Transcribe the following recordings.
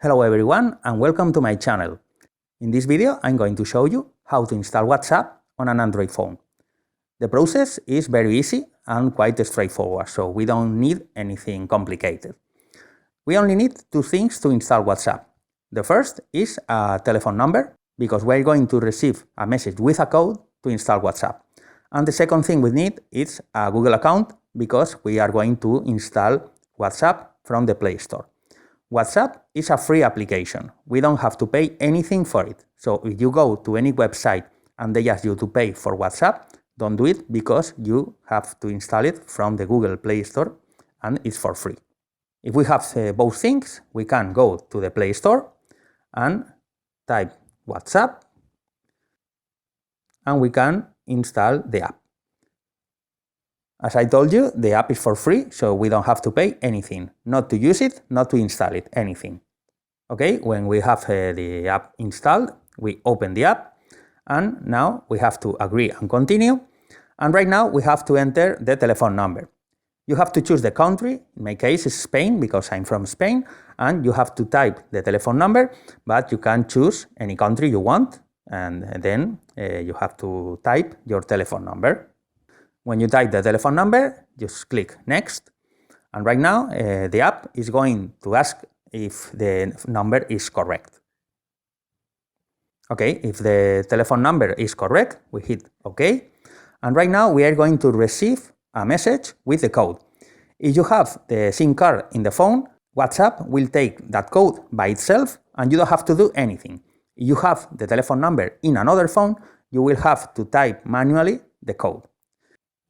Hello everyone and welcome to my channel. In this video I'm going to show you how to install WhatsApp on an Android phone. The process is very easy and quite straightforward, so we don't need anything complicated. We only need two things to install WhatsApp. The first is a telephone number, because we're going to receive a message with a code to install WhatsApp. And the second thing we need is a Google account, because we are going to install WhatsApp from the Play Store. WhatsApp is a free application. We don't have to pay anything for it. So if you go to any website and they ask you to pay for WhatsApp, don't do it, because you have to install it from the Google Play Store and it's for free. If we have both things, we can go to the Play Store and type WhatsApp and we can install the app. As I told you, the app is for free, so we don't have to pay anything. Not to use it, not to install it, anything. Okay, when we have the app installed, we open the app, and now we have to agree and continue. And right now we have to enter the telephone number. You have to choose the country. In my case it's Spain, because I'm from Spain, and you have to type the telephone number, but you can choose any country you want, and then you have to type your telephone number. When you type the telephone number, just click Next. And right now, the app is going to ask if the number is correct. Okay, if the telephone number is correct, we hit OK. And right now, we are going to receive a message with the code. If you have the SIM card in the phone, WhatsApp will take that code by itself and you don't have to do anything. If you have the telephone number in another phone, you will have to type manually the code.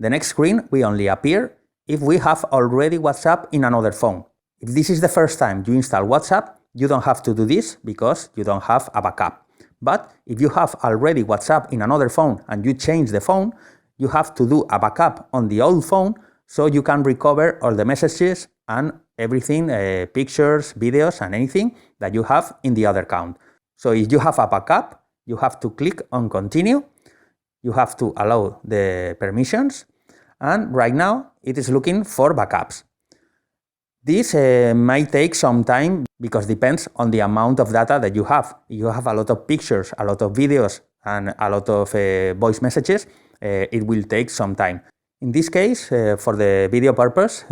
The next screen will only appear if we have already WhatsApp in another phone. If this is the first time you install WhatsApp, you don't have to do this because you don't have a backup. But if you have already WhatsApp in another phone and you change the phone, you have to do a backup on the old phone so you can recover all the messages and everything, pictures, videos and anything that you have in the other account. So if you have a backup, you have to click on Continue. You have to allow the permissions, and right now it is looking for backups. This might take some time because it depends on the amount of data that you have. If you have a lot of pictures, a lot of videos, and a lot of voice messages, it will take some time. In this case, for the video purpose,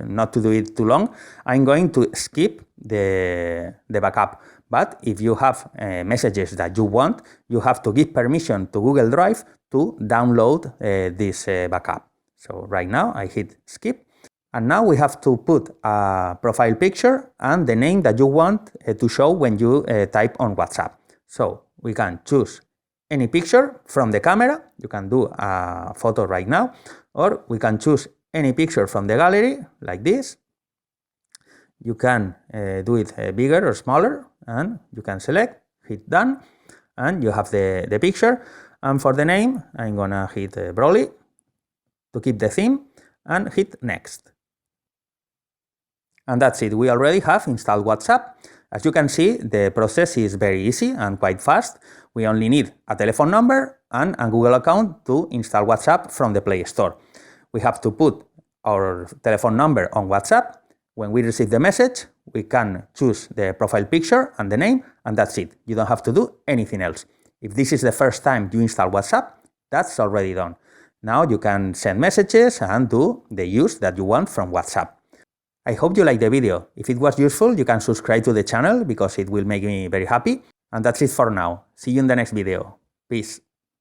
not to do it too long, I'm going to skip the backup. But if you have messages that you want, you have to give permission to Google Drive to download this backup. So right now I hit skip. And now we have to put a profile picture and the name that you want to show when you type on WhatsApp. So we can choose any picture from the camera. You can do a photo right now, or we can choose any picture from the gallery like this. You can do it bigger or smaller, and you can select, hit done, and you have the picture. And for the name, I'm gonna hit Broly to keep the theme and hit next. And that's it. We already have installed WhatsApp. As you can see, the process is very easy and quite fast. We only need a telephone number and a Google account to install WhatsApp from the Play Store. We have to put our telephone number on WhatsApp. When we receive the message, we can choose the profile picture and the name, and that's it. You don't have to do anything else. If this is the first time you install WhatsApp, that's already done. Now you can send messages and do the use that you want from WhatsApp. I hope you liked the video. If it was useful, you can subscribe to the channel because it will make me very happy. And that's it for now. See you in the next video. Peace.